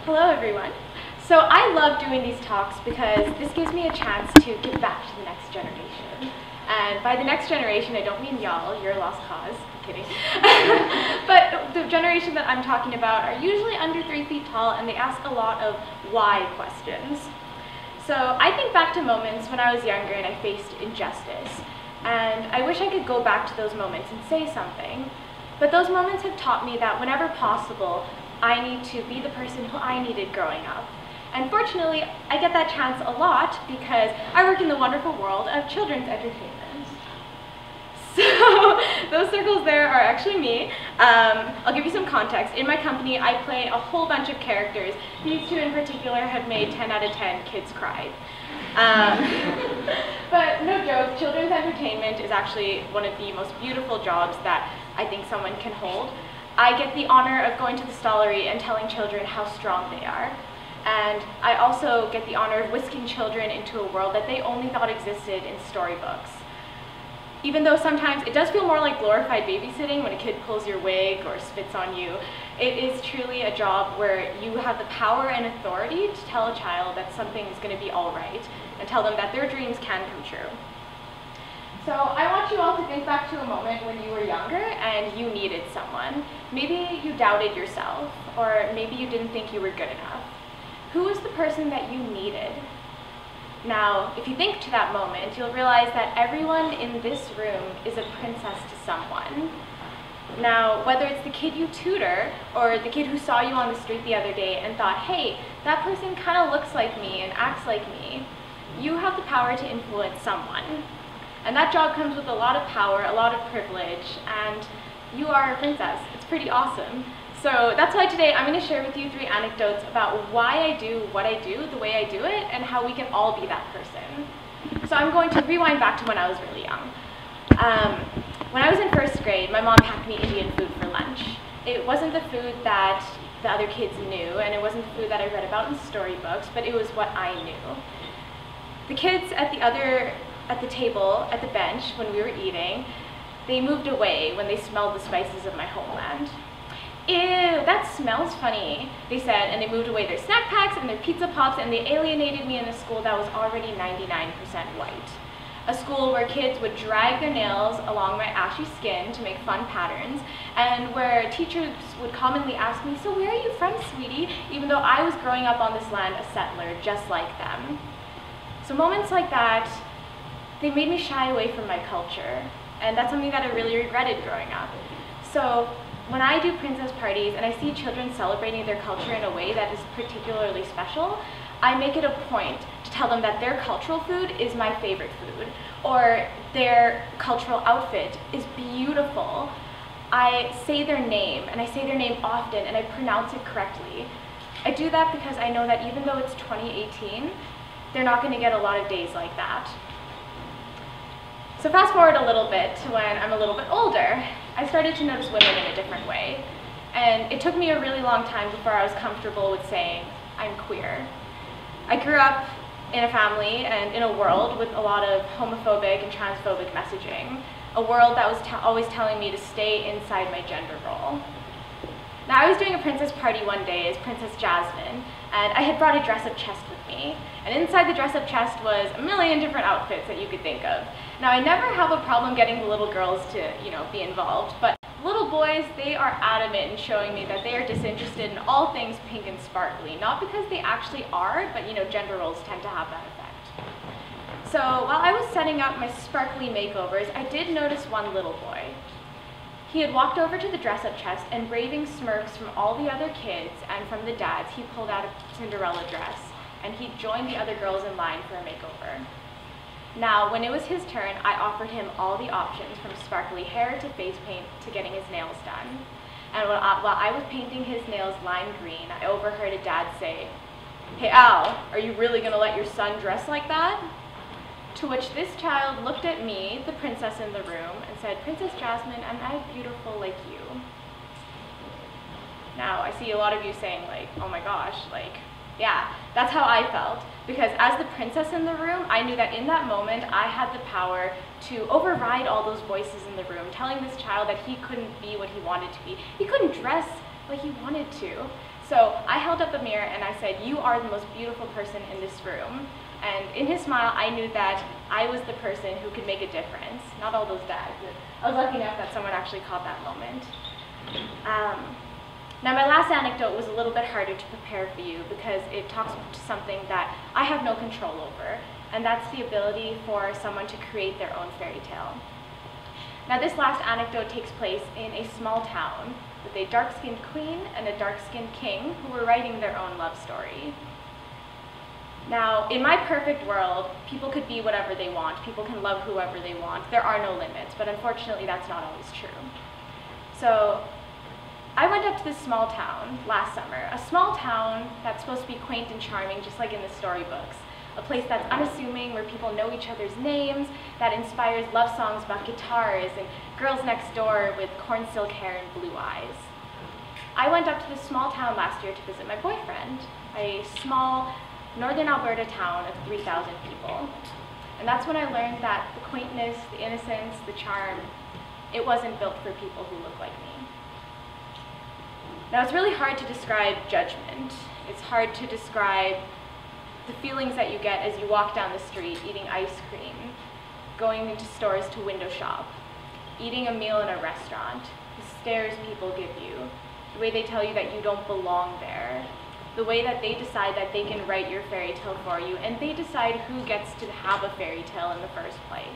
Hello everyone. So I love doing these talks because this gives me a chance to give back to the next generation. And by the next generation, I don't mean y'all, you're a lost cause, I'm kidding. But the generation that I'm talking about are usually under 3 feet tall and they ask a lot of why questions. So I think back to moments when I was younger and I faced injustice. And I wish I could go back to those moments and say something. But those moments have taught me that whenever possible, I need to be the person who I needed growing up. And fortunately, I get that chance a lot because I work in the wonderful world of children's entertainment. So those circles there are actually me. I'll give you some context. In my company, I play a whole bunch of characters. These two in particular have made 10 out of 10 kids cry. But no joke, children's entertainment is actually one of the most beautiful jobs that I think someone can hold. I get the honor of going to the stallery and telling children how strong they are. And I also get the honor of whisking children into a world that they only thought existed in storybooks. Even though sometimes it does feel more like glorified babysitting when a kid pulls your wig or spits on you, it is truly a job where you have the power and authority to tell a child that something is going to be all right and tell them that their dreams can come true. So I want you all to think back to a moment when you were younger and you needed someone. Maybe you doubted yourself, or maybe you didn't think you were good enough. Who was the person that you needed? Now, if you think to that moment, you'll realize that everyone in this room is a princess to someone. Now, whether it's the kid you tutor or the kid who saw you on the street the other day and thought, hey, that person kind of looks like me and acts like me, you have the power to influence someone. And that job comes with a lot of power, a lot of privilege, and you are a princess. It's pretty awesome. So that's why today I'm going to share with you 3 anecdotes about why I do what I do, the way I do it, and how we can all be that person. So I'm going to rewind back to when I was really young. When I was in 1st grade, my mom packed me Indian food for lunch. It wasn't the food that the other kids knew, and it wasn't the food that I read about in storybooks, but it was what I knew. The kids at the table, at the bench, when we were eating, they moved away when they smelled the spices of my homeland. Ew, that smells funny, they said, and they moved away their snack packs and their pizza pops, and they alienated me in a school that was already 99% white. A school where kids would drag their nails along my ashy skin to make fun patterns, and where teachers would commonly ask me, so where are you from, sweetie? Even though I was growing up on this land a settler just like them. So moments like that, they made me shy away from my culture, and that's something that I really regretted growing up. So when I do princess parties and I see children celebrating their culture in a way that is particularly special, I make it a point to tell them that their cultural food is my favorite food, or their cultural outfit is beautiful. I say their name, and I say their name often, and I pronounce it correctly. I do that because I know that even though it's 2018, they're not going to get a lot of days like that. So fast forward a little bit to when I'm a little bit older, I started to notice women in a different way. And it took me a really long time before I was comfortable with saying, I'm queer. I grew up in a family and in a world with a lot of homophobic and transphobic messaging, a world that was always telling me to stay inside my gender role. Now, I was doing a princess party one day as Princess Jasmine, and I had brought a dress-up chest with me. And inside the dress-up chest was a million different outfits that you could think of. Now, I never have a problem getting the little girls to, be involved, but little boys, they are adamant in showing me that they are disinterested in all things pink and sparkly. Not because they actually are, but, gender roles tend to have that effect. So while I was setting up my sparkly makeovers, I did notice one little boy. He had walked over to the dress-up chest, and braving smirks from all the other kids and from the dads, he pulled out a Cinderella dress, and he joined the other girls in line for a makeover. Now, when it was his turn, I offered him all the options, from sparkly hair to face paint to getting his nails done. And while I was painting his nails lime green, I overheard a dad say, "Hey Al, are you really gonna let your son dress like that?" To which this child looked at me, the princess in the room, and said, "Princess Jasmine, am I beautiful like you?" Now, I see a lot of you saying oh my gosh, yeah, that's how I felt. Because as the princess in the room, I knew that in that moment, I had the power to override all those voices in the room, telling this child that he couldn't be what he wanted to be. He couldn't dress like he wanted to. So I held up a mirror and I said, "You are the most beautiful person in this room." And in his smile, I knew that I was the person who could make a difference, not all those dads. I was lucky enough that someone actually caught that moment. Now my last anecdote was a little bit harder to prepare for you because it talks to something that I have no control over, and that's the ability for someone to create their own fairy tale. Now this last anecdote takes place in a small town with a dark-skinned queen and a dark-skinned king who were writing their own love story. Now, in my perfect world, people could be whatever they want. People can love whoever they want. There are no limits, but unfortunately that's not always true. So I went up to this small town last summer, a small town that's supposed to be quaint and charming, just like in the storybooks. A place that's unassuming, where people know each other's names, that inspires love songs about guitars and girls next door with corn silk hair and blue eyes. I went up to this small town last year to visit my boyfriend, a small northern Alberta town of 3,000 people. And that's when I learned that the quaintness, the innocence, the charm, it wasn't built for people who look like me. Now it's really hard to describe judgment. It's hard to describe the feelings that you get as you walk down the street eating ice cream, going into stores to window shop, eating a meal in a restaurant, the stares people give you, the way they tell you that you don't belong there, the way that they decide that they can write your fairy tale for you, and they decide who gets to have a fairy tale in the first place.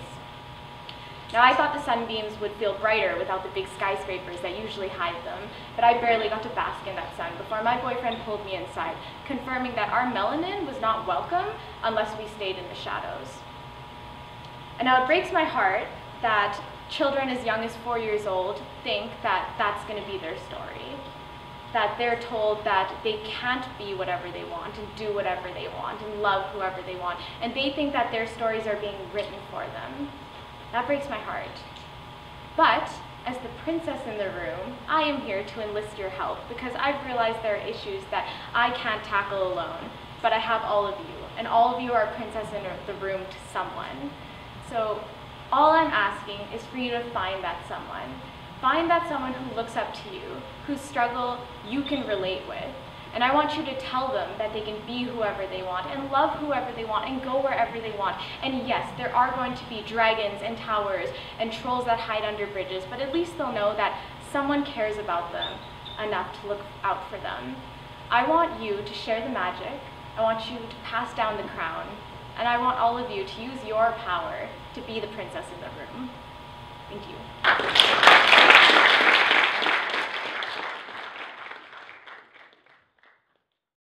Now I thought the sunbeams would feel brighter without the big skyscrapers that usually hide them, but I barely got to bask in that sun before my boyfriend pulled me inside, confirming that our melanin was not welcome unless we stayed in the shadows. And now it breaks my heart that children as young as 4 years old think that that's going to be their story, that they're told that they can't be whatever they want and do whatever they want and love whoever they want, and they think that their stories are being written for them. That breaks my heart. But as the princess in the room, I am here to enlist your help because I've realized there are issues that I can't tackle alone, but I have all of you, and all of you are a princess in the room to someone. So all I'm asking is for you to find that someone. Find that someone who looks up to you, whose struggle you can relate with. And I want you to tell them that they can be whoever they want and love whoever they want and go wherever they want. And yes, there are going to be dragons and towers and trolls that hide under bridges, but at least they'll know that someone cares about them enough to look out for them. I want you to share the magic. I want you to pass down the crown. And I want all of you to use your power to be the princess in the room. Thank you.